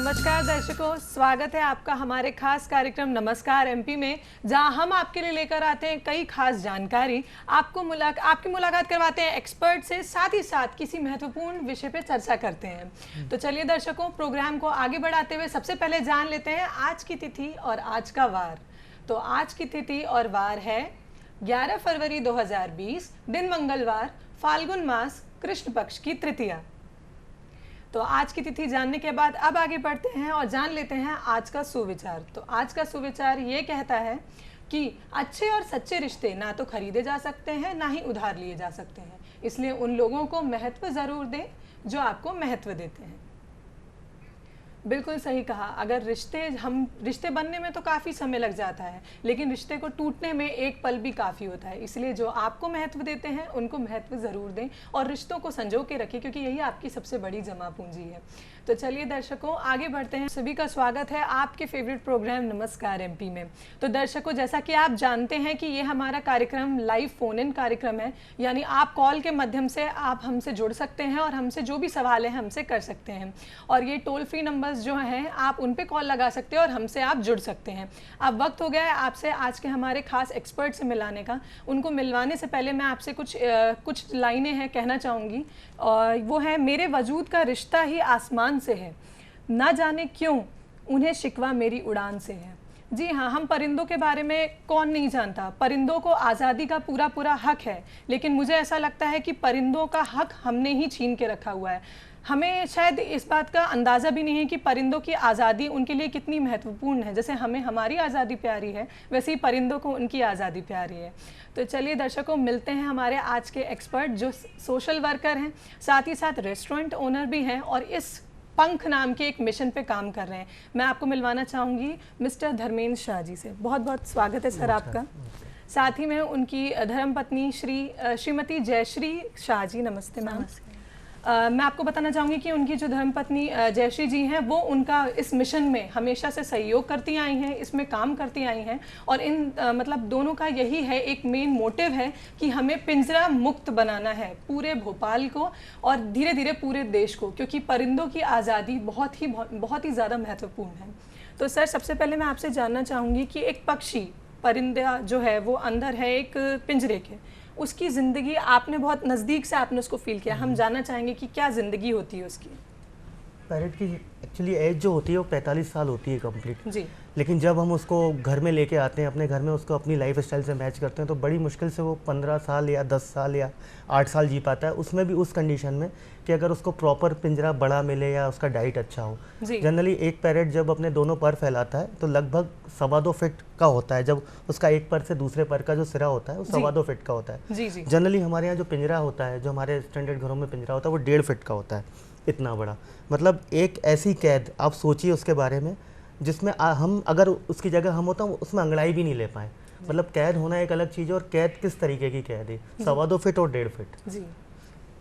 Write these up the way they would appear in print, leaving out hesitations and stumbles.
नमस्कार दर्शकों, स्वागत है आपका हमारे खास कार्यक्रम नमस्कार एमपी में, जहां हम आपके लिए लेकर आते हैं कई खास जानकारी। आपकी मुलाकात करवाते हैं एक्सपर्ट से, साथ ही साथ किसी महत्वपूर्ण विषय पे चर्चा करते हैं। तो चलिए दर्शकों, प्रोग्राम को आगे बढ़ाते हुए सबसे पहले जान लेते हैं आज की तिथि और आज का वार। तो आज की तिथि और वार है 11 फरवरी 2020, दिन मंगलवार, फाल्गुन मास, कृष्ण पक्ष की तृतीया। तो आज की तिथि जानने के बाद अब आगे बढ़ते हैं और जान लेते हैं आज का सुविचार। तो आज का सुविचार ये कहता है कि अच्छे और सच्चे रिश्ते ना तो खरीदे जा सकते हैं, ना ही उधार लिए जा सकते हैं, इसलिए उन लोगों को महत्व ज़रूर दें जो आपको महत्व देते हैं। बिल्कुल सही कहा। अगर रिश्ते बनने में तो काफ़ी समय लग जाता है, लेकिन रिश्ते को टूटने में एक पल भी काफ़ी होता है। इसलिए जो आपको महत्व देते हैं उनको महत्व ज़रूर दें और रिश्तों को संजो के रखें, क्योंकि यही आपकी सबसे बड़ी जमा पूंजी है। तो चलिए दर्शकों, आगे बढ़ते हैं। सभी का स्वागत है आपके फेवरेट प्रोग्राम नमस्कार एमपी में। तो दर्शकों, जैसा कि आप जानते हैं कि ये हमारा कार्यक्रम लाइव फोन इन कार्यक्रम है, यानी आप कॉल के माध्यम से आप हमसे जुड़ सकते हैं और हमसे जो भी सवाल है हमसे कर सकते हैं। और ये टोल फ्री नंबर्स जो हैं आप उन पे कॉल लगा सकते हैं और हमसे आप जुड़ सकते हैं। अब वक्त हो गया है आपसे आज के हमारे खास एक्सपर्ट से मिलाने का। उनको मिलवाने से पहले मैं आपसे कुछ लाइनें हैं कहना चाहूँगी, और वो है, मेरे वजूद का रिश्ता ही आसमान से है, ना जाने क्यों उन्हें शिकवा मेरी उड़ान से है। जी हाँ, हम परिंदों के बारे में कौन नहीं जानता। परिंदों को आज़ादी का पूरा पूरा हक है, लेकिन मुझे ऐसा लगता है कि परिंदों का हक हमने ही छीन के रखा हुआ है। हमें शायद इस बात का अंदाज़ा भी नहीं है कि परिंदों की आज़ादी उनके लिए कितनी महत्वपूर्ण है। जैसे हमें हमारी आज़ादी प्यारी है, वैसे ही परिंदों को उनकी आज़ादी प्यारी है। तो चलिए दर्शकों, मिलते हैं हमारे आज के एक्सपर्ट जो सोशल वर्कर हैं, साथ ही साथ रेस्टोरेंट ओनर भी हैं और इस पंख नाम के एक मिशन पे काम कर रहे हैं। मैं आपको मिलवाना चाहूँगी मिस्टर धर्मेंद्र शाह जी से। बहुत बहुत स्वागत है सर आपका। साथ ही में उनकी धर्मपत्नी श्रीमती जयश्री शाह जी। नमस्ते मैम। मैं आपको बताना चाहूँगी कि उनकी जो धर्मपत्नी जयश्री जी हैं, वो उनका इस मिशन में हमेशा से सहयोग करती आई हैं, इसमें काम करती आई हैं। और मतलब दोनों का यही है, एक मेन मोटिव है कि हमें पिंजरा मुक्त बनाना है पूरे भोपाल को और धीरे धीरे पूरे देश को, क्योंकि परिंदों की आज़ादी बहुत ही ज़्यादा महत्वपूर्ण है। तो सर, सबसे पहले मैं आपसे जानना चाहूँगी कि एक पक्षी, परिंदा जो है वो अंदर है एक पिंजरे के, उसकी ज़िंदगी आपने बहुत नज़दीक से आपने उसको फील किया। हम जानना चाहेंगे कि क्या ज़िंदगी होती है उसकी। पैरेट की एक्चुअली एज जो होती है वो 45 साल होती है कंप्लीट जी। लेकिन जब हम उसको घर में लेके आते हैं, अपने घर में उसको अपनी लाइफ स्टाइल से मैच करते हैं, तो बड़ी मुश्किल से वो 15 साल या 10 साल या 8 साल जी पाता है। उसमें भी उस कंडीशन में कि अगर उसको प्रॉपर पिंजरा बड़ा मिले या उसका डाइट अच्छा हो। जनरली एक पैरेट जब अपने दोनों पर फैलाता है तो लगभग 2.25 फीट का होता है। जब उसका एक पर से दूसरे पर का जो सिरा होता है वो 2.25 फीट का होता है। जनरली हमारे यहाँ जो पिंजरा होता है, जो हमारे स्टैंडर्ड घरों में पिंजरा होता है, वो 1.5 फीट का होता है, इतना बड़ा। मतलब एक ऐसी कैद, आप सोचिए उसके बारे में, जिसमें हम अगर उसकी जगह हम होता उसमें अंगड़ाई भी नहीं ले पाए। मतलब कैद होना एक अलग चीज़ है, और कैद किस तरीके की कैद है, 2.25 फीट और 1.5 फीट।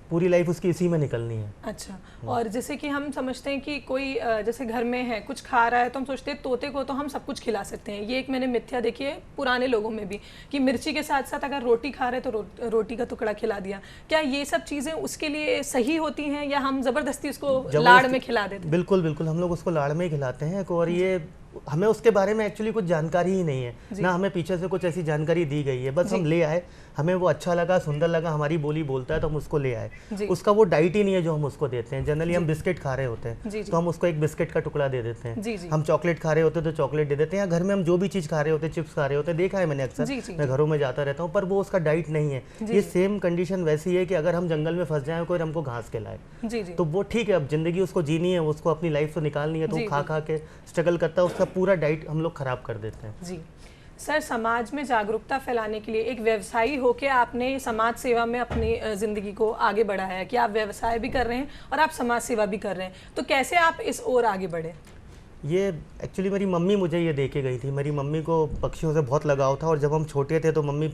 पूरी लाइफ उसकी इसी में निकलनी है। अच्छा। और जैसे कि हम समझते हैं कि कोई जैसे घर में है, कुछ खा रहा है, तो हम सोचते हैं तोते को तो हम सब कुछ खिला सकते हैं। ये एक मैंने मिथ्या देखी है पुराने लोगों में भी, कि मिर्ची के साथ साथ अगर रोटी खा रहे तो रोटी का टुकड़ा खिला दिया। क्या ये सब चीज़ें उसके लिए सही होती हैं, या हम ज़बरदस्ती उसको लाड़ में खिला देते हैं? बिल्कुल बिल्कुल, हम लोग उसको लाड़ में ही खिलाते हैं। और ये हमें उसके बारे में एक्चुअली कुछ जानकारी ही नहीं है ना, हमें पीछे से कुछ ऐसी जानकारी दी गई है। बस हम ले आए, हमें वो अच्छा लगा, सुंदर लगा, हमारी बोली बोलता है तो हम उसको ले आए। उसका वो डाइट ही नहीं है जो हम उसको देते हैं। जनरली हम बिस्किट खा रहे होते हैं तो हम उसको एक बिस्किट का टुकड़ा दे देते हैं। हम चॉकलेट खा रहे होते हैं तो चॉकलेट दे देते हैं, या घर में हम जो भी चीज़ खा रहे होते हैं, चिप्स खा रहे होते हैं, देखा है मैंने अक्सर, मैं घरों में जाता रहता हूँ, पर वो उसका डाइट नहीं है। ये सेम कंडीशन वैसी है कि अगर हम जंगल में फंस जाए, कोई हमको घास खिलाए तो वो ठीक है, अब जिंदगी उसको जीनी है, उसको अपनी लाइफ से निकालनी है, तो वो खा के स्ट्रगल करता है, उसका पूरा डाइट हम लोग खराब कर देते हैं। जी सर, समाज में जागरूकता फैलाने के लिए एक व्यवसायी होकर आपने समाज सेवा में अपनी ज़िंदगी को आगे बढ़ाया है, कि आप व्यवसाय भी कर रहे हैं और आप समाज सेवा भी कर रहे हैं। तो कैसे आप इस ओर आगे बढ़े? ये एक्चुअली मेरी मम्मी मुझे ये दे के गई थी। मेरी मम्मी को पक्षियों से बहुत लगाव था, और जब हम छोटे थे तो मम्मी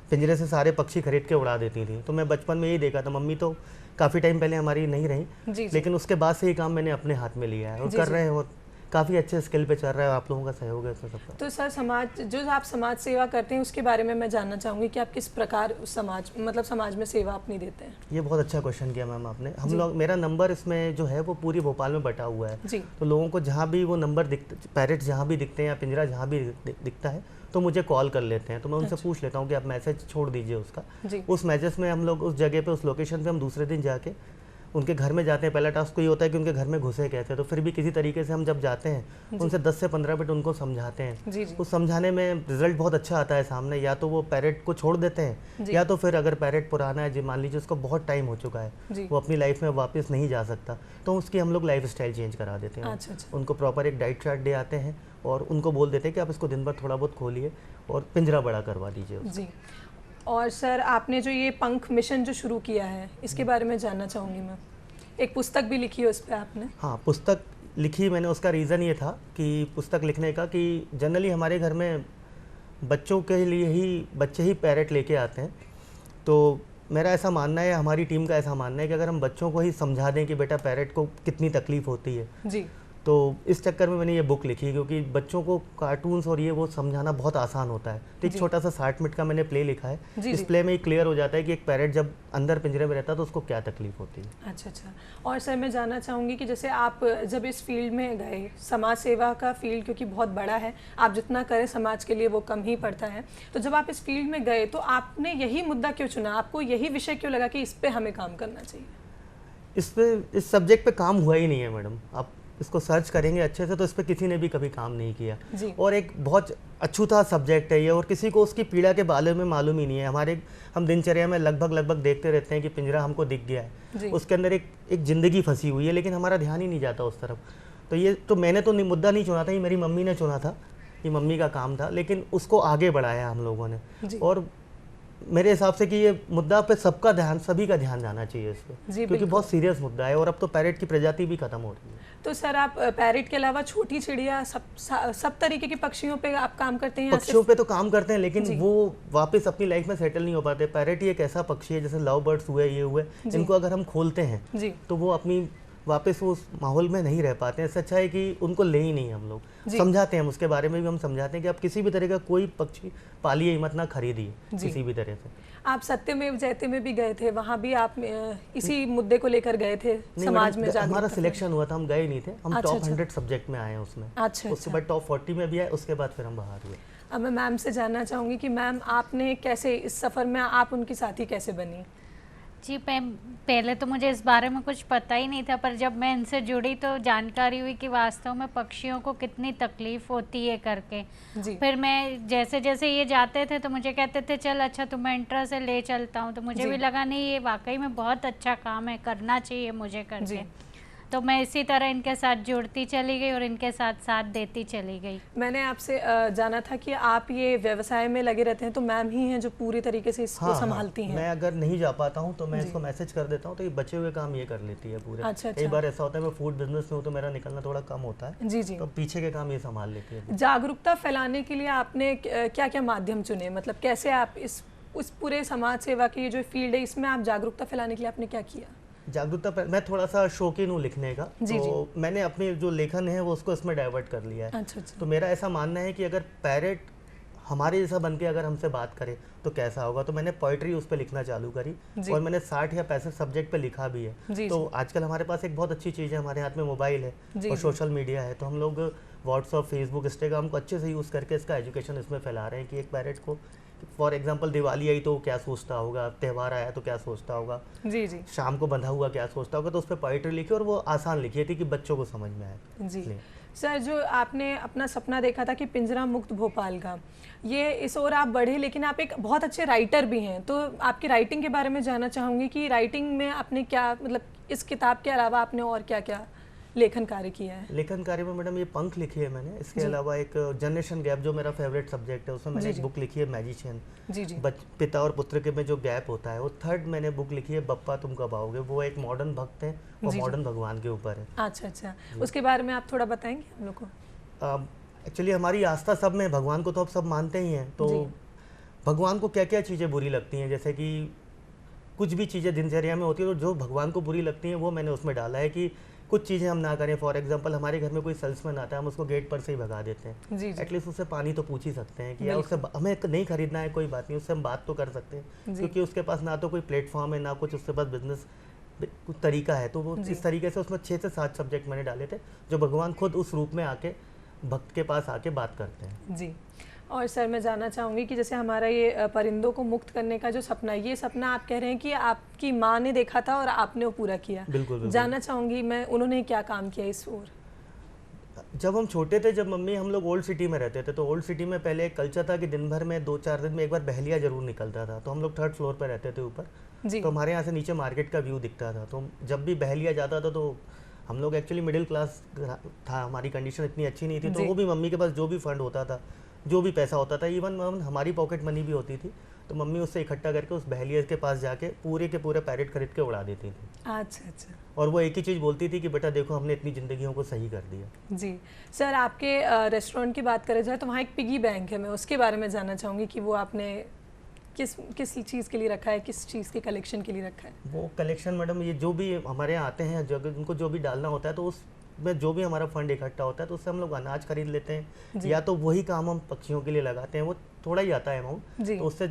पिंजरे से सारे पक्षी खरीद के उड़ा देती थी। तो मैं बचपन में यही देखा था। मम्मी तो काफ़ी टाइम पहले हमारी नहीं रही, लेकिन उसके बाद से ये काम मैंने अपने हाथ में लिया है और कर रहे हैं। काफ़ी अच्छे स्किल पे चल रहा है, आप लोगों का सहयोग है इसमें सबका। तो सर आप समाज सेवा करते हैं उसके बारे में मैं जानना चाहूँगी कि आप किस प्रकार उस समाज में सेवा अपनी देते हैं। ये बहुत अच्छा क्वेश्चन किया मैम आपने। हम लोग, मेरा नंबर इसमें जो है वो पूरी भोपाल में बटा हुआ है जी। तो लोगों को जहाँ भी वो नंबर पैरेट जहाँ भी दिखते हैं या पिंजरा जहाँ भी दिखता है तो मुझे कॉल कर लेते हैं। तो मैं उनसे पूछ लेता हूँ कि आप मैसेज छोड़ दीजिए उसका। उस मैसेज में हम लोग उस जगह पे, उस लोकेशन पे हम दूसरे दिन जाके उनके घर में जाते हैं। पहला टास्क तो ये होता है कि उनके घर में घुसे कैसे, तो फिर भी किसी तरीके से हम जब जाते हैं उनसे 10 से 15 मिनट उनको समझाते हैं। उस समझाने में रिजल्ट बहुत अच्छा आता है सामने। या तो वो पैरेट को छोड़ देते हैं या तो फिर अगर पैरेट पुराना है, मान लीजिए उसको बहुत टाइम हो चुका है, वो अपनी लाइफ में वापस नहीं जा सकता, तो उसकी हम लोग लाइफ स्टाइल चेंज करा देते हैं। उनको प्रॉपर एक डाइट चार्ट दे आते हैं और उनको बोल देते हैं कि आप इसको दिन भर थोड़ा बहुत खोलिए और पिंजरा बड़ा करवा दीजिए जी। और सर आपने जो ये पंख मिशन जो शुरू किया है इसके बारे में जानना चाहूँगी मैं। एक पुस्तक भी लिखी है उस पर आपने। हाँ, पुस्तक लिखी मैंने। उसका रीज़न ये था कि पुस्तक लिखने का कि जनरली हमारे घर में बच्चों के लिए ही बच्चे ही पैरेट लेके आते हैं। तो मेरा ऐसा मानना है, हमारी टीम का ऐसा मानना है कि अगर हम बच्चों को ही समझा दें कि बेटा पैरेट को कितनी तकलीफ़ होती है जी, तो इस चक्कर में मैंने ये बुक लिखी, क्योंकि बच्चों को कार्टून्स और ये वो समझाना बहुत आसान होता है। तो एक छोटा सा 60 मिनट का मैंने प्ले लिखा है। इस प्ले में ही क्लियर हो जाता है कि एक पैरेट जब अंदर पिंजरे में रहता है तो उसको क्या तकलीफ होती है। अच्छा। और सर मैं जानना चाहूँगी कि जैसे आप जब इस फील्ड में गए, समाज सेवा का फील्ड क्योंकि बहुत बड़ा है, आप जितना करें समाज के लिए वो कम ही पड़ता है, तो जब आप इस फील्ड में गए तो आपने यही मुद्दा क्यों चुना? आपको यही विषय क्यों लगा कि इस पर हमें काम करना चाहिए? इस सब्जेक्ट पे काम हुआ ही नहीं है मैडम। आप इसको सर्च करेंगे अच्छे से तो इस पर किसी ने भी कभी काम नहीं किया। और एक बहुत अछूता सब्जेक्ट है ये, और किसी को उसकी पीड़ा के बारे में मालूम ही नहीं है। हम दिनचर्या में लगभग देखते रहते हैं कि पिंजरा हमको दिख गया है, उसके अंदर एक ज़िंदगी फंसी हुई है, लेकिन हमारा ध्यान ही नहीं जाता उस तरफ। तो मैंने तो मुद्दा नहीं चुना था, ये मेरी मम्मी ने चुना था, ये मम्मी का काम था, लेकिन उसको आगे बढ़ाया हम लोगों ने। और मेरे हिसाब से कि ये मुद्दा पे सभी का ध्यान जाना चाहिए इस पे, क्योंकि बहुत सीरियस मुद्दा है। और अब तो पैरेट की प्रजाति भी खत्म हो रही है। तो सर आप पैरेट के अलावा छोटी चिड़िया सब तरीके के पक्षियों पे आप काम करते हैं? पक्षियों पे तो काम करते हैं, लेकिन वो वापस अपनी लाइफ में सेटल नहीं हो पाते। पैरेट ही एक ऐसा पक्षी है, जैसे लव बर्ड्स हुए, ये हुए, इनको अगर हम खोलते हैं तो वो अपनी वापस वो उस माहौल में नहीं रह पाते हैं। इससे अच्छा है कि उनको ले ही नहीं, हम लोग समझाते हैं, उसके बारे में भी हम समझाते हैं कि आप किसी भी तरह का कोई पक्षी पालिए, मत ना खरीदिए किसी भी तरह से। आप सत्यमेव जयते में भी गए थे, वहाँ भी आप इसी मुद्दे को लेकर गए थे समाज में? हमारा सिलेक्शन हुआ था, हम गए नहीं थे, हम टॉप 100 सब्जेक्ट में आए हैं उसमें। उसके बाद टॉप 40 में भी आए, उसके बाद फिर हम बाहर हुए। अब मैं मैम से जानना चाहूँगी कि मैम आपने कैसे इस सफ़र में आप उनकी साथी कैसे बनी? जी, पहले तो मुझे इस बारे में कुछ पता ही नहीं था, पर जब मैं इनसे जुड़ी तो जानकारी हुई कि वास्तव में पक्षियों को कितनी तकलीफ होती है करके। फिर मैं जैसे जैसे ये जाते थे तो मुझे कहते थे चल अच्छा तुम्हें इंट्रा से ले चलता हूँ, तो मुझे भी लगा नहीं ये वाकई में बहुत अच्छा काम है, करना चाहिए मुझे करके। तो मैं इसी तरह इनके साथ जुड़ती चली गई और इनके साथ साथ देती चली गई। मैंने आपसे जाना था कि आप ये व्यवसाय में लगे रहते हैं, तो मैम ही हैं जो पूरी तरीके से इसको संभालती हैं। मैं अगर नहीं जा पाता हूँ तो मैं इसको मैसेज कर देता हूँ, तो ये बचे हुए काम ये कर लेती है पूरे। अच्छा। कई बार ऐसा होता है मैं फूड बिजनेस में हूँ तो मेरा निकलना थोड़ा कम होता है, तो पीछे के काम ये संभाल लेती है। जागरूकता फैलाने के लिए आपने क्या क्या माध्यम चुने? मतलब कैसे आप उस पूरे समाज सेवा की जो फील्ड है इसमें आप जागरूकता फैलाने के लिए आपने क्या किया? जागरूकता, मैं थोड़ा सा शौकीन हूँ लिखने का, तो मैंने अपनी जो लेखन है वो उसको इसमें डाइवर्ट कर लिया है। अच्छा। तो मेरा ऐसा मानना है कि अगर पैरेट हमारे जैसा बन के अगर हमसे बात करे तो कैसा होगा, तो मैंने पोइट्री उस पर लिखना चालू करी और मैंने 60 या 65 सब्जेक्ट पे लिखा भी है। तो आजकल हमारे पास एक बहुत अच्छी चीज़ है, हमारे हाथ में मोबाइल है और सोशल मीडिया है, तो हम लोग व्हाट्सअप, फेसबुक, इंस्टाग्राम को अच्छे से यूज़ करके इसका एजुकेशन इसमें फैला रहे हैं कि एक पैरेट को, फॉर एग्जाम्पल दिवाली आई तो क्या सोचता होगा, त्यौहार आया तो क्या सोचता होगा, शाम को बंधा हुआ क्या सोचता होगा। तो उस पर पोइट्री लिखी और वो आसान लिखी थी कि बच्चों को समझ में आए। सर जो आपने अपना सपना देखा था कि पिंजरा मुक्त भोपाल का, ये इस ओर आप बढ़े, लेकिन आप एक बहुत अच्छे राइटर भी हैं, तो आपकी राइटिंग के बारे में जानना चाहूँगी कि राइटिंग में आपने क्या, मतलब इस किताब के अलावा आपने और क्या क्या लेखन कार्य किया है? लेखन कार्य में मैडम ये पंख लिखी है मैंने, इसके अलावा एक जनरेशन गैप जो मेरा फेवरेट सब्जेक्ट है उसमें मैंने एक बुक लिखी है मैजिशियन। पिता और पुत्र के में जो गैप होता है वो। थर्ड मैंने बुक लिखी है बप्पा तुम कब आओगे, वो एक मॉडर्न भक्त है और मॉडर्न भगवान के ऊपर है। अच्छा। उसके बारे में आप थोड़ा बताएंगे हम लोग को? एक्चुअली हमारी आस्था सब में, भगवान को तो अब सब मानते ही हैं, तो भगवान को क्या क्या चीज़ें बुरी लगती हैं, जैसे कि कुछ भी चीज़ें दिनचर्या में होती है तो जो भगवान को बुरी लगती हैं वो मैंने उसमें डाला है कि कुछ चीज़ें हम ना करें। फॉर एग्जांपल हमारे घर में कोई सेल्समैन आता है, हम उसको गेट पर से ही भगा देते हैं। जी जी एटलीस्ट उससे पानी तो पूछ ही सकते हैं कि यार उससे हमें नहीं खरीदना है, कोई बात नहीं, उससे हम बात तो कर सकते हैं, क्योंकि उसके पास ना तो कोई प्लेटफॉर्म है, ना कुछ उसके पास बिजनेस कुछ तरीका है। तो वो इस तरीके से उसमें 6 से 7 सब्जेक्ट मैंने डाले थे, जो भगवान खुद उस रूप में आके भक्त के पास आके बात करते हैं। जी। और सर मैं जानना चाहूँगी कि जैसे हमारा ये परिंदों को मुक्त करने का जो सपना है, ये सपना आप कह रहे हैं कि आपकी माँ ने देखा था और आपने वो पूरा किया। बिल्कुल। जानना चाहूँगी मैं, उन्होंने क्या काम किया इस ओर? जब हम छोटे थे, जब मम्मी हम लोग ओल्ड सिटी में रहते थे, तो ओल्ड सिटी में पहले एक कल्चर था कि दिन भर में 2-4 दिन में एक बार बहेलिया जरूर निकलता था। तो हम लोग 3rd फ्लोर पर रहते थे ऊपर, तो हमारे यहाँ से नीचे मार्केट का व्यू दिखता था। तो जब भी बहेलिया जाता था तो हम लोग एक्चुअली मिडिल क्लास था, हमारी कंडीशन इतनी अच्छी नहीं थी, तो वो भी मम्मी के पास जो भी फंड होता था, जो भी पैसा होता था, इवन हमारी पॉकेट मनी भी होती थी, तो मम्मी उससे इकट्ठा करके उस बहेलिया के पास जाके पूरे के पूरे पैरेट खरीद के उड़ा देती थी। अच्छा अच्छा। और वो एक ही चीज़ बोलती थी कि बेटा देखो हमने इतनी ज़िंदगियों को सही कर दिया। जी सर, आपके रेस्टोरेंट की बात करें जाए तो वहाँ एक पिगी बैंक है, मैं उसके बारे में जानना चाहूँगी कि वो आपने किस चीज़ के लिए रखा है, किस चीज़ के कलेक्शन के लिए रखा है? वो कलेक्शन मैडम, ये जो भी हमारे यहाँ आते हैं, जब उनको जो भी डालना होता है, तो उसमें जो भी हमारा फंड इकट्ठा होता है, तो उससे हम लोग अनाज खरीद लेते हैं, या तो वही काम हम पक्षियों के लिए लगाते हैं। वो थोड़ा ही आता है अमाउंट, तो उससे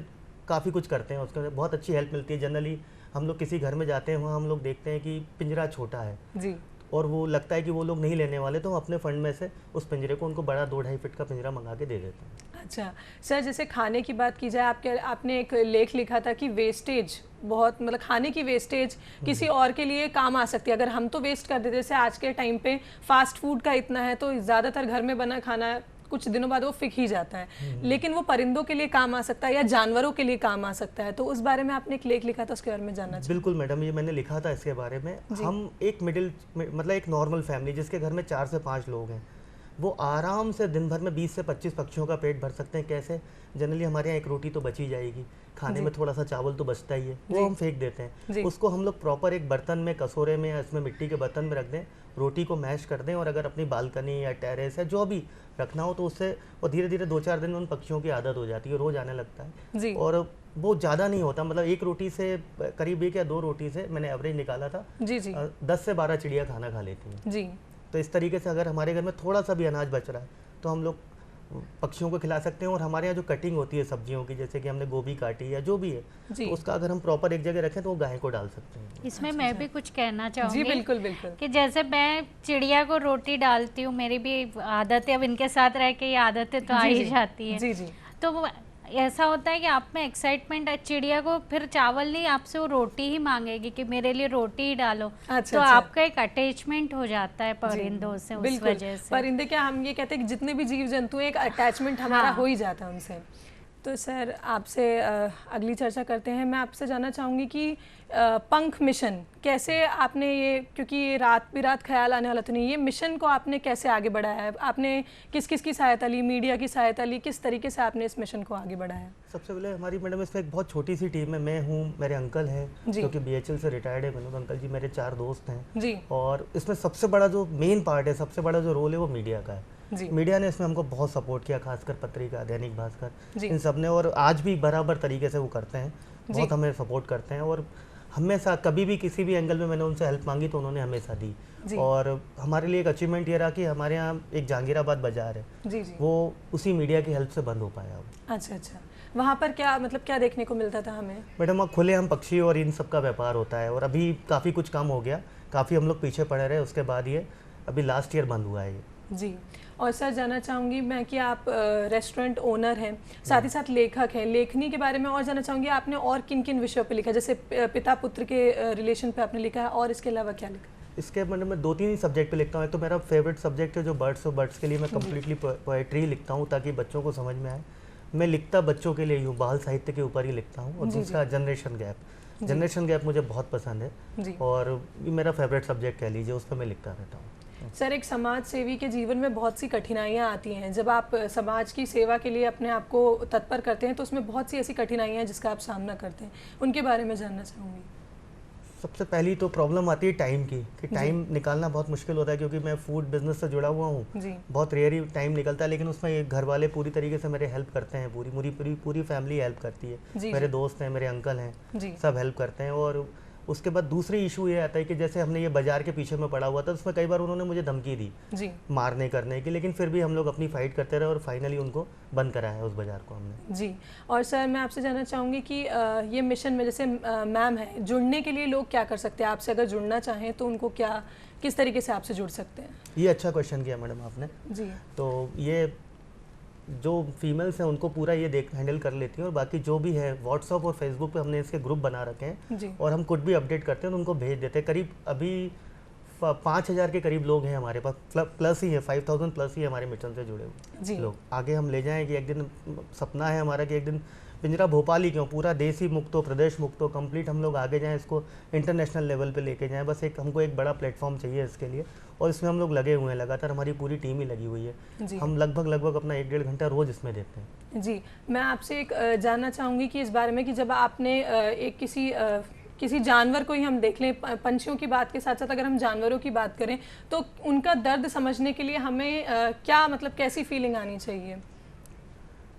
काफ़ी कुछ करते हैं, उसके बहुत अच्छी हेल्प मिलती है। जनरली हम लोग किसी घर में जाते हैं, वहाँ हम लोग देखते हैं कि पिंजरा छोटा है जी, और वो लगता है कि वो लोग नहीं लेने वाले, तो हम अपने फंड में से उस पिंजरे को उनको बड़ा 2-2.5 फीट का पिंजरा मंगा के दे देते हैं। अच्छा सर, जैसे खाने की बात की जाए, आपने एक लेख लिखा था कि वेस्टेज बहुत, मतलब खाने की वेस्टेज किसी और के लिए काम आ सकती है। अगर हम तो वेस्ट कर देते, जैसे आज के टाइम पे फास्ट फूड का इतना है, तो ज़्यादातर घर में बना खाना कुछ दिनों बाद वो फिक ही जाता है, लेकिन वो परिंदों के लिए काम आ सकता है या जानवरों के लिए काम आ सकता है। तो उस बारे में आपने एक लेख लिखा था, उसके बारे में जानना चाहिए। बिल्कुल मैडम, ये मैंने लिखा था इसके बारे में। हम एक मतलब एक नॉर्मल फैमिली जिसके घर में 4 से 5 लोग हैं, वो आराम से दिन भर में 20 से 25 पक्षियों का पेट भर सकते हैं। कैसे? जनरली हमारे यहाँ एक रोटी तो बची जाएगी, खाने में थोड़ा सा चावल तो बचता ही है, वो हम फेंक देते हैं। उसको हम लोग प्रॉपर एक बर्तन में, कसोरे में या इसमें मिट्टी के बर्तन में रख दें, रोटी को मैश कर दें, और अगर अपनी बालकनी या टेरेस या जो भी रखना हो तो उससे, और धीरे धीरे 2-4 दिन में उन पक्षियों की आदत हो जाती है, रोज़ आने लगता है। और वो ज़्यादा नहीं होता, मतलब एक रोटी से करीब 1 या 2 रोटी से मैंने एवरेज निकाला था, 10 से 12 चिड़िया खाना खा लेती हैं जी। तो इस तरीके से अगर हमारे घर में थोड़ा सा भी अनाज बच रहा है तो हम लोग पक्षियों को खिला सकते हैं। और हमारे यहाँ जो कटिंग होती है सब्जियों की, जैसे कि हमने गोभी काटी या जो भी है, तो उसका अगर हम प्रॉपर एक जगह रखें तो वो गाय को डाल सकते हैं। इसमें मैं भी कुछ कहना चाहूँगी। जी बिल्कुल बिल्कुल। कि जैसे मैं चिड़िया को रोटी डालती हूँ, मेरी भी आदत है, अब इनके साथ रह के ये आदतें तो आ ही जाती है। जी जी। तो ऐसा होता है कि आप में एक्साइटमेंट है, चिड़िया को फिर चावल नहीं, आपसे वो रोटी ही मांगेगी कि मेरे लिए रोटी ही डालो। तो आपका एक अटैचमेंट हो जाता है परिंदों से, उस वजह से। परिंदे क्या, हम ये कहते हैं कि जितने भी जीव जंतु हैं, एक अटैचमेंट हमारा हो ही जाता है उनसे। तो सर आपसे अगली चर्चा करते हैं। मैं आपसे जानना चाहूँगी कि पंख मिशन कैसे आपने ये, क्योंकि ये रात बिरात ख्याल आने वाला तो नहीं, ये मिशन को आपने कैसे आगे बढ़ाया है? आपने किस किस की सहायता ली, मीडिया की सहायता ली, किस तरीके से आपने इस मिशन को आगे बढ़ाया? सबसे पहले हमारी मैडम इसमें एक बहुत छोटी सी टीम है। मैं हूँ, मेरे अंकल हैं जो कि BHL से रिटायर्ड है, विनोद अंकल जी, मेरे 4 दोस्त हैं जी। और इसमें सबसे बड़ा जो मेन पार्ट है, सबसे बड़ा जो रोल है वो मीडिया का है जी। मीडिया ने इसमें हमको बहुत सपोर्ट किया, खासकर पत्रिका दैनिक भास्कर, इन सब ने, और आज भी बराबर तरीके से वो करते हैं, बहुत हमें सपोर्ट करते हैं। और हमेशा कभी भी किसी भी एंगल में मैंने उनसे हेल्प मांगी तो उन्होंने हमेशा दी। और हमारे लिए एक अचीवमेंट ये रहा कि हमारे यहाँ एक जहांगीराबाद बाजार है जी जी, वो उसी मीडिया की हेल्प से बंद हो पाया। अच्छा अच्छा, वहाँ पर क्या मतलब क्या देखने को मिलता था हमें? मैडम वहाँ खुले हम पक्षी और इन सब का व्यापार होता है, और अभी काफ़ी कुछ कम हो गया, काफ़ी हम लोग पीछे पड़े रहे, उसके बाद ये अभी लास्ट ईयर बंद हुआ है ये जी। और सर जानना चाहूँगी मैं कि आप रेस्टोरेंट ओनर हैं, साथ ही साथ लेखक हैं, लेखनी के बारे में और जानना चाहूँगी आपने और किन किन विषयों पे लिखा, जैसे पिता पुत्र के रिलेशन पे आपने लिखा है, और इसके अलावा क्या लिखा? इसके मतलब मैं 2-3 ही सब्जेक्ट पे लिखता हूँ। तो मेरा फेवरेट सब्जेक्ट है जो बर्ड्स, और बर्ड्स के लिए मैं कम्प्लीटली पोएट्री लिखता हूँ ताकि बच्चों को समझ में आए। मैं लिखता बच्चों के लिए ही हूँ, बाल साहित्य के ऊपर ही लिखता हूँ। और दूसरा जनरेशन गैप मुझे बहुत पसंद है और मेरा फेवरेट सब्जेक्ट कह लीजिए, उस पर मैं लिखता रहता हूँ। सर एक समाज सेवी के जीवन में बहुत सी कठिनाइयाँ आती हैं, जब आप समाज की सेवा के लिए अपने आप को तत्पर करते हैं तो उसमें बहुत सी ऐसी कठिनाइयाँ हैं जिसका आप सामना करते हैं, उनके बारे में जानना चाहूँगी। सबसे पहली तो प्रॉब्लम आती है टाइम की, कि टाइम निकालना बहुत मुश्किल होता है, क्योंकि मैं फूड बिजनेस से जुड़ा हुआ हूँ, बहुत रेयर ही टाइम निकलता है। लेकिन उसमें घर वाले पूरी तरीके से मेरे हेल्प करते हैं, पूरी फैमिली हेल्प करती है, मेरे दोस्त हैं, मेरे अंकल हैं, सब हेल्प करते हैं। और उसके बाद दूसरी इशू ये आता है कि जैसे हमने ये बाजार के पीछे में पड़ा हुआ था, उसमें कई बार उन्होंने मुझे धमकी दी जी मारने करने की, लेकिन फिर भी हम लोग अपनी फाइट करते रहे और फाइनली उनको बंद कराया है उस बाजार को हमने। जी। और सर मैं आपसे जानना चाहूँगी कि ये मिशन में जैसे मैम है, जुड़ने के लिए लोग क्या कर सकते हैं आपसे? अगर जुड़ना चाहें तो उनको क्या, किस तरीके से आपसे जुड़ सकते हैं? ये अच्छा क्वेश्चन किया मैडम आपने। जी। तो ये जो फीमेल्स हैं उनको पूरा ये देख हैंडल कर लेती हैं, और बाकी जो भी है व्हाट्सअप और फेसबुक पे हमने इसके ग्रुप बना रखे हैं जी। और हम कुछ भी अपडेट करते हैं तो उनको भेज देते हैं। करीब अभी 5000 के करीब लोग हैं हमारे पास, प्लस ही है, 5000 प्लस ही हमारे मिशन से जुड़े हुए लोग। आगे हम ले जाएं कि एक दिन सपना है हमारा कि एक दिन पिंजरा भोपाल ही क्यों, पूरा देश ही मुक्त हो, प्रदेश मुक्त हो, कंप्लीट हम लोग आगे जाएं, इसको इंटरनेशनल लेवल पे लेके जाएं। बस एक हमको एक बड़ा प्लेटफॉर्म चाहिए इसके लिए, और इसमें हम लोग लगे हुए हैं, लगातार हमारी पूरी टीम ही लगी हुई है। हम लगभग अपना 1-1.5 घंटा रोज इसमें देते हैं। जी। मैं आपसे एक जानना चाहूँगी कि इस बारे में कि जब आपने एक किसी जानवर को ही हम देख लें, पंछियों की बात के साथ साथ अगर हम जानवरों की बात करें तो उनका दर्द समझने के लिए हमें क्या मतलब कैसी फीलिंग आनी चाहिए?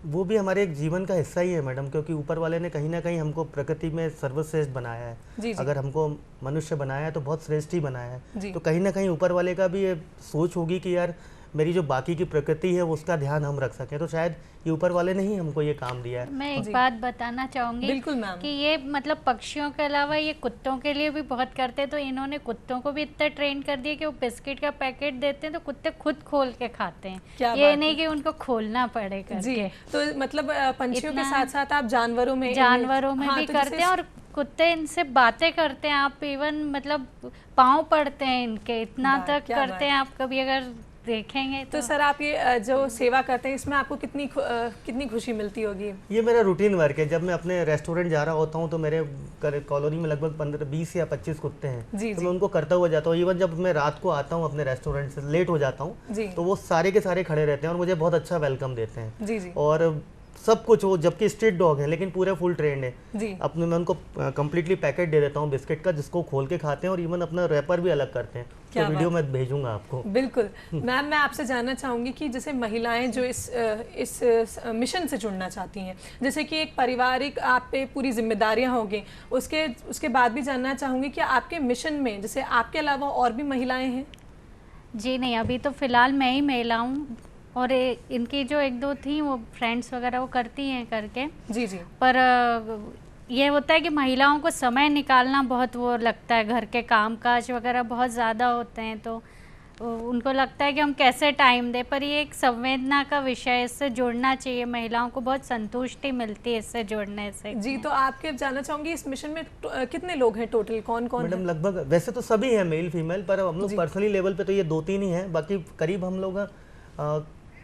वो भी हमारे एक जीवन का हिस्सा ही है मैडम, क्योंकि ऊपर वाले ने कहीं ना कहीं हमको प्रकृति में सर्वश्रेष्ठ बनाया है। जी। अगर हमको मनुष्य बनाया है तो बहुत श्रेष्ठ ही बनाया है। जी। तो कहीं ना कहीं ऊपर वाले का भी ये सोच होगी कि यार मेरी जो बाकी की प्रकृति है वो उसका ध्यान हम रख सकें, तो शायद ये ऊपर वाले ने ही हमको ये काम दिया है। मैं एक बात बताना चाहूँगी। बिल्कुल मैम। कि ये मतलब पक्षियों के अलावा ये कुत्तों के लिए भी बहुत करते हैं, तो इन्होंने कुत्तों को भी इतना ट्रेन कर दिया कि वो बिस्किट का पैकेट देते हैं तो कुत्ते खुद खोल के खाते हैं, ये नहीं कि उनको खोलना पड़े करके। जी। तो मतलब पंछियों के साथ साथ आप जानवरों में भी करते हैं, और कुत्ते इनसे बातें करते हैं। आप इवन मतलब पाँव पड़ते हैं इनके, इतना तक करते हैं। आप कभी अगर देखेंगे तो सर आप ये जो सेवा करते हैं इसमें आपको कितनी खुशी मिलती होगी? ये मेरा रूटीन वर्क है। जब मैं अपने रेस्टोरेंट जा रहा होता हूँ तो मेरे कॉलोनी में लगभग 20 या 25 कुत्ते हैं, तो मैं उनको करता हुआ जाता हूँ। इवन जब मैं रात को आता हूँ अपने रेस्टोरेंट से, लेट हो जाता हूँ, तो वो सारे के सारे खड़े रहते हैं और मुझे बहुत अच्छा वेलकम देते हैं। जी। और सब कुछ वो, जबकि स्ट्रीट डॉग है लेकिन पूरे फुल ट्रेंड है। अपने मैं उनको कंप्लीटली पैकेट दे देता हूँ बिस्किट का, जिसको खोल के खाते हैं, और इवन अपना रैपर भी अलग करते हैं। तो वीडियो मैं भेजूंगा आपको। बिल्कुल। मैम मैं आपसे जानना चाहूँगी कि जैसे महिलाएं जो इस मिशन से जुड़ना चाहती हैं, जैसे कि एक पारिवारिक आप पे पूरी जिम्मेदारियां होंगी, उसके बाद भी जानना चाहूँगी कि आपके मिशन में जैसे आपके अलावा और भी महिलाएं हैं? जी नहीं, अभी तो फिलहाल मैं ही महिला हूँ, और इनकी जो 1-2 थी वो फ्रेंड्स वगैरह वो करती हैं करके। जी। पर ये होता है कि महिलाओं को समय निकालना बहुत वो लगता है, घर के कामकाज वगैरह बहुत ज़्यादा होते हैं, तो उनको लगता है कि हम कैसे टाइम दें। पर ये एक संवेदना का विषय है, इससे जुड़ना चाहिए। महिलाओं को बहुत संतुष्टि मिलती है इससे जुड़ने से। जी। तो आपके जानना चाहूँगी इस मिशन में कितने लोग हैं टोटल, कौन कौन? मैडम लगभग वैसे तो सभी हैं, मेल फीमेल, पर हम लोग पर्सनली लेवल पे तो ये 2-3 ही हैं। बाकी करीब हम लोग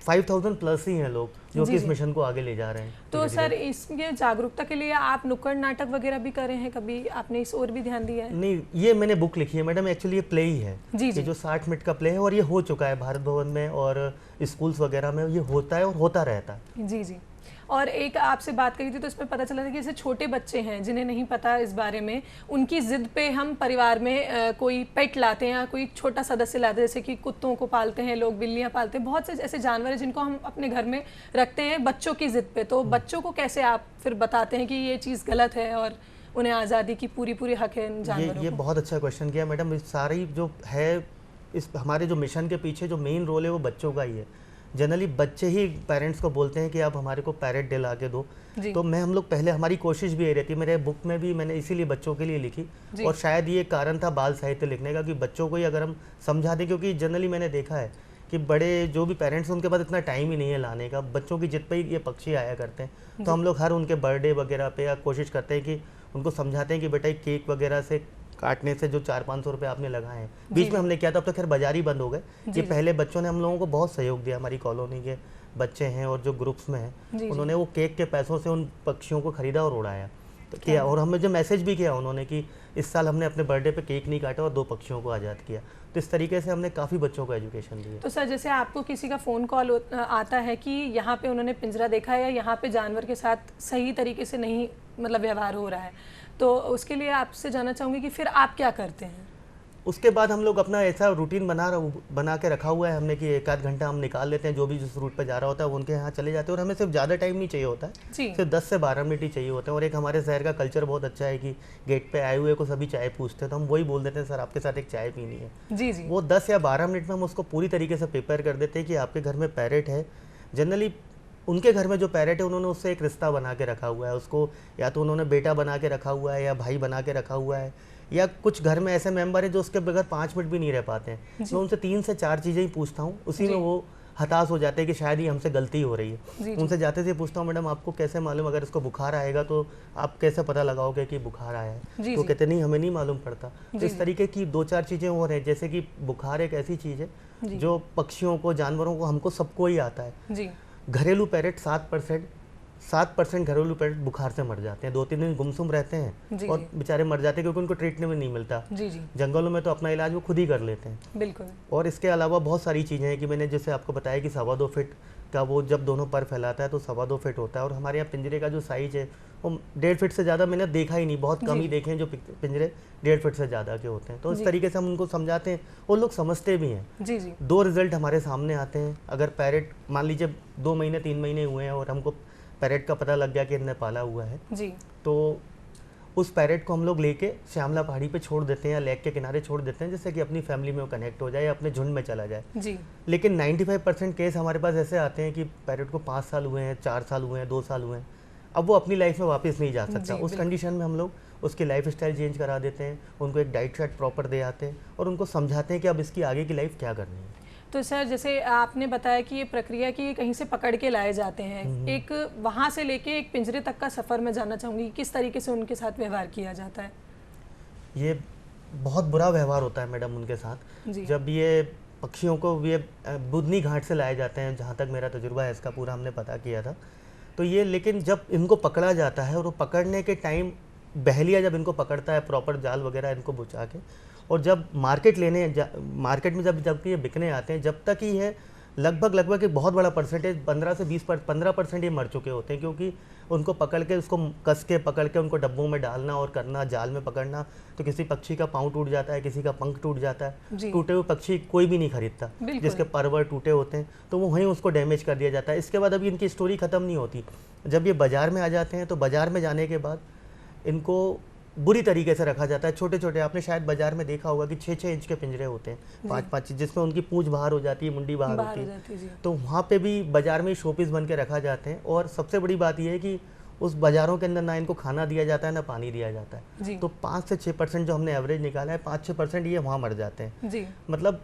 5000 प्लस ही हैं लोग जो कि इस मिशन को आगे ले जा रहे हैं। तो सर इसके जागरूकता के लिए आप नुक्कड़ नाटक वगैरह भी कर रहे हैं, कभी आपने इस ओर भी ध्यान दिया है? नहीं, ये मैंने बुक लिखी है मैडम, एक्चुअली ये प्ले ही है। जी। ये जो 60 मिनट का प्ले है, और ये हो चुका है भारत भवन में और स्कूल्स वगैरह में, ये होता है और होता रहता है। जी। और एक आपसे बात करी थी तो इसमें पता चला था कि जैसे छोटे बच्चे हैं जिन्हें नहीं पता इस बारे में, उनकी ज़िद पे हम परिवार में कोई पेट लाते हैं या कोई छोटा सदस्य लाते हैं, जैसे कि कुत्तों को पालते हैं लोग, बिल्लियां पालते हैं, बहुत से ऐसे जानवर हैं जिनको हम अपने घर में रखते हैं बच्चों की ज़िद पे। तो बच्चों को कैसे आप फिर बताते हैं कि ये चीज़ गलत है और उन्हें आज़ादी की पूरी हक है इन जानवरों? ये बहुत अच्छा क्वेश्चन किया मैडम। सारी जो है इस हमारे जो मिशन के पीछे जो मेन रोल है वो बच्चों का ही है। जनरली बच्चे ही पेरेंट्स को बोलते हैं कि आप हमारे को पैरेट दिला के दो। तो हम लोग पहले, हमारी कोशिश भी यही रहती है, मेरे बुक में भी मैंने इसीलिए बच्चों के लिए लिखी, और शायद ये कारण था बाल साहित्य लिखने का कि बच्चों को ही अगर हम समझा दें, क्योंकि जनरली मैंने देखा है कि बड़े जो भी पेरेंट्स हैं उनके पास इतना टाइम ही नहीं है लाने का। बच्चों की जिद पे ही ये पक्षी आया करते हैं, तो हम लोग हर उनके बर्थडे वगैरह पे या कोशिश करते हैं कि उनको समझाते हैं कि बेटा केक वगैरह से काटने से जो 400-500 रुपये आपने लगाए हैं, बीच में हमने किया था, अब तो खैर बाजार ही बंद हो गए। ये पहले बच्चों ने हम लोगों को बहुत सहयोग दिया, हमारी कॉलोनी के बच्चे हैं और जो ग्रुप्स में हैं, उन्होंने वो केक के पैसों से उन पक्षियों को खरीदा और उड़ाया तो किया। और हमें जो मैसेज भी किया उन्होंने कि इस साल हमने अपने बर्थडे पे केक नहीं काटा और 2 पक्षियों को आज़ाद किया। तो इस तरीके से हमने काफ़ी बच्चों को एजुकेशन दी है। तो सर जैसे आपको किसी का फ़ोन कॉल आता है कि यहाँ पे उन्होंने पिंजरा देखा है या यहाँ पे जानवर के साथ सही तरीके से नहीं मतलब व्यवहार हो रहा है, तो उसके लिए आपसे जानना चाहूँगी कि फिर आप क्या करते हैं? उसके बाद हम लोग अपना ऐसा रूटीन बना के रखा हुआ है हमने कि 1 आध घंटा हम निकाल लेते हैं, जो भी जिस रूट पे जा रहा होता है उनके यहाँ चले जाते हैं, और हमें सिर्फ ज़्यादा टाइम नहीं चाहिए होता है, सिर्फ 10 से 12 मिनट ही चाहिए होते हैं। और एक हमारे शहर का कल्चर बहुत अच्छा है कि गेट पे आए हुए को सभी चाय पूछते हैं, तो हम वही बोल देते हैं सर आपके साथ एक चाय पीनी है। जी जी। वो 10 या 12 मिनट में हम उसको पूरी तरीके से प्रिपेयर कर देते हैं कि आपके घर में पैरेट है। जनरली उनके घर में जो पैरेट है उन्होंने उससे एक रिश्ता बना के रखा हुआ है, उसको या तो उन्होंने बेटा बना के रखा हुआ है या भाई बना के रखा हुआ है, या कुछ घर में ऐसे मेंबर है जो उसके बगैर 5 मिनट भी नहीं रह पाते हैं। मैं उनसे 3 से 4 चीज़ें ही पूछता हूँ, उसी में वो हताश हो जाते हैं कि शायद ही हमसे गलती हो रही है। उनसे जाते से पूछता हूँ मैडम आपको कैसे मालूम अगर इसको बुखार आएगा तो आप कैसे पता लगाओगे कि बुखार आया है? तो कहते नहीं हमें नहीं मालूम पड़ता। तो इस तरीके की 2-4 चीज़ें और हैं, जैसे कि बुखार एक ऐसी चीज़ है जो पक्षियों को, जानवरों को, हमको सबको ही आता है। घरेलू पैरेट 7% घरेलू पैरेट बुखार से मर जाते हैं, 2-3 दिन गुमसुम रहते हैं और बेचारे मर जाते हैं क्योंकि उनको ट्रीटमेंट नहीं मिलता। जंगलों में तो अपना इलाज वो खुद ही कर लेते हैं। बिल्कुल। और इसके अलावा बहुत सारी चीज़ें हैं कि मैंने जैसे आपको बताया कि 2.25 फीट का वो जब दोनों पर फैलाता है तो 2.25 फीट होता है, और हमारे यहाँ पिंजरे का जो साइज है वो 1.5 फीट से ज़्यादा मैंने देखा ही नहीं, बहुत कम ही देखे हैं जो पिंजरे 1.5 फीट से ज़्यादा के होते हैं। तो इस तरीके से हम उनको समझाते हैं, वो लोग समझते भी हैं। 2 रिजल्ट हमारे सामने आते हैं। अगर पैरेट मान लीजिए 2 महीने 3 महीने हुए हैं और हमको पैरेट का पता लग गया कि इनने पाला हुआ है तो उस पैरेट को हम लोग लेके श्यामला पहाड़ी पे छोड़ देते हैं या लेक के किनारे छोड़ देते हैं, जिससे कि अपनी फैमिली में वो कनेक्ट हो जाए या अपने झुंड में चला जाए। लेकिन 95% केस हमारे पास ऐसे आते हैं कि पैरेट को 5 साल हुए हैं, 4 साल हुए हैं, 2 साल हुए हैं, अब वो अपनी लाइफ में वापस नहीं जा सकता। उस कंडीशन में हम लोग उसकी लाइफ स्टाइल चेंज करा देते हैं, उनको एक डाइट चार्ट प्रॉपर दे आते हैं और उनको समझाते हैं कि अब इसकी आगे की लाइफ क्या करनी है। तो सर जैसे आपने बताया कि ये प्रक्रिया की कहीं से पकड़ के लाए जाते हैं, एक वहाँ से लेके एक पिंजरे तक का सफ़र में जानना चाहूँगी किस तरीके से उनके साथ व्यवहार किया जाता है? ये बहुत बुरा व्यवहार होता है मैडम उनके साथ। जब ये पक्षियों को ये बुधनी घाट से लाए जाते हैं, जहाँ तक मेरा तजुर्बा है इसका पूरा हमने पता किया था, तो ये लेकिन जब इनको पकड़ा जाता है और वो पकड़ने के टाइम बहलिया जब इनको पकड़ता है प्रॉपर जाल वगैरह इनको बुझा के, और जब मार्केट में जब ये बिकने आते हैं, जब तक ही है लगभग एक बहुत बड़ा परसेंटेज 15% ये मर चुके होते हैं, क्योंकि उनको पकड़ के उसको कस के पकड़ के उनको डब्बों में डालना और करना, जाल में पकड़ना, तो किसी पक्षी का पाँव टूट जाता है, किसी का पंख टूट जाता है। टूटे हुए पक्षी कोई भी नहीं खरीदता, जिसके परवर टूटे होते हैं तो वो वहीं उसको डैमेज कर दिया जाता है। इसके बाद अभी इनकी स्टोरी ख़त्म नहीं होती। जब ये बाज़ार में आ जाते हैं तो बाज़ार में जाने के बाद इनको बुरी तरीके से रखा जाता है। छोटे छोटे, आपने शायद बाजार में देखा होगा कि 6-6 इंच के पिंजरे होते हैं, 5-5, जिसमें उनकी पूंछ बाहर हो जाती है, मुंडी बाहर होती है, तो वहाँ पे भी बाजार में शोपीस बन के रखा जाते हैं। और सबसे बड़ी बात यह है कि उस बाज़ारों के अंदर ना इनको खाना दिया जाता है ना पानी दिया जाता है। तो 5 से 6% जो हमने एवरेज निकाला है, 5-6% ये वहाँ मर जाते हैं। मतलब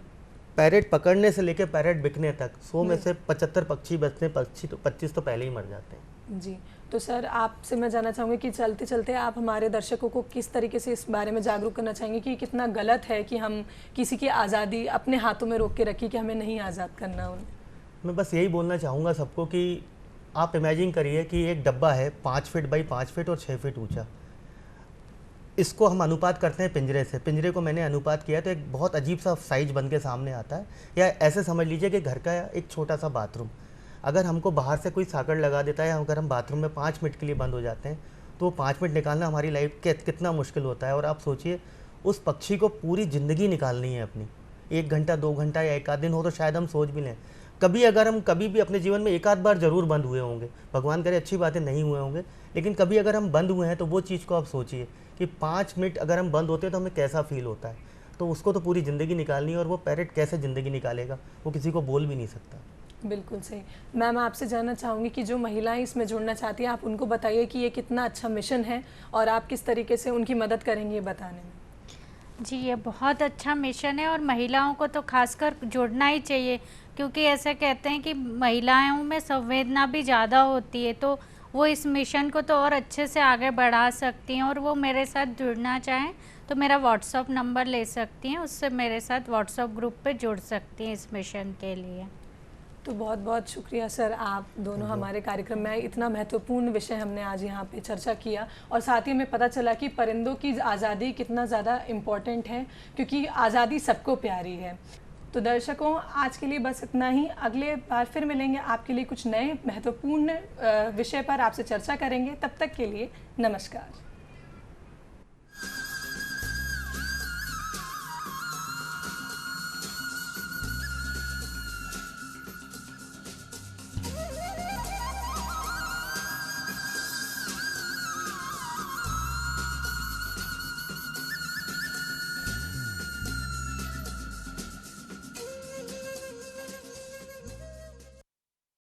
पैरेट पकड़ने से लेकर पैरेट बिकने तक 100 में से 75 पक्षी बचते हैं, 25 तो पहले ही मर जाते हैं। जी, तो सर आपसे मैं जानना चाहूँगी कि चलते चलते आप हमारे दर्शकों को किस तरीके से इस बारे में जागरूक करना चाहेंगे कि कितना गलत है कि हम किसी की आज़ादी अपने हाथों में रोक के रखी कि हमें नहीं आज़ाद करना उन्हें? मैं बस यही बोलना चाहूँगा सबको कि आप इमेजिन करिए कि एक डब्बा है 5 फीट बाई 5 फीट और 6 फीट ऊँचा। इसको हम अनुपात करते हैं पिंजरे से। पिंजरे को मैंने अनुपात किया तो एक बहुत अजीब सा साइज बन के सामने आता है, या ऐसे समझ लीजिए कि घर का एक छोटा सा बाथरूम। अगर हमको बाहर से कोई साकड़ लगा देता है, या अगर हम बाथरूम में 5 मिनट के लिए बंद हो जाते हैं, तो वो 5 मिनट निकालना हमारी लाइफ के कितना मुश्किल होता है। और आप सोचिए उस पक्षी को पूरी ज़िंदगी निकालनी है अपनी, 1 घंटा 2 घंटा या 1 आध दिन हो तो शायद हम सोच भी लें। अगर हम कभी भी अपने जीवन में 1 आध बार ज़रूर बंद हुए होंगे, भगवान करे अच्छी बातें नहीं हुए होंगे, लेकिन कभी अगर हम बंद हुए हैं तो वो चीज़ को आप सोचिए कि 5 मिनट अगर हम बंद होते हैं तो हमें कैसा फील होता है। तो उसको तो पूरी ज़िंदगी निकालनी है, और वो पैरेट कैसे ज़िंदगी निकालेगा, वो किसी को बोल भी नहीं सकता। बिल्कुल सही। मैम आपसे जानना चाहूँगी कि जो महिलाएं इसमें जुड़ना चाहती हैं, आप उनको बताइए कि ये कितना अच्छा मिशन है और आप किस तरीके से उनकी मदद करेंगे ये बताने में। जी, ये बहुत अच्छा मिशन है और महिलाओं को तो खासकर जुड़ना ही चाहिए, क्योंकि ऐसे कहते हैं कि महिलाओं में संवेदना भी ज़्यादा होती है, तो वो इस मिशन को तो और अच्छे से आगे बढ़ा सकती हैं। और वो मेरे साथ जुड़ना चाहें तो मेरा व्हाट्सअप नंबर ले सकती हैं, उससे मेरे साथ व्हाट्सअप ग्रुप पे जुड़ सकती हैं इस मिशन के लिए। तो बहुत बहुत शुक्रिया सर, आप दोनों हमारे कार्यक्रम में इतना महत्वपूर्ण विषय हमने आज यहाँ पे चर्चा किया, और साथ ही हमें पता चला कि परिंदों की आज़ादी कितना ज़्यादा इम्पोर्टेंट है, क्योंकि आज़ादी सबको प्यारी है। तो दर्शकों, आज के लिए बस इतना ही। अगले बार फिर मिलेंगे, आपके लिए कुछ नए महत्वपूर्ण विषय पर आपसे चर्चा करेंगे। तब तक के लिए नमस्कार।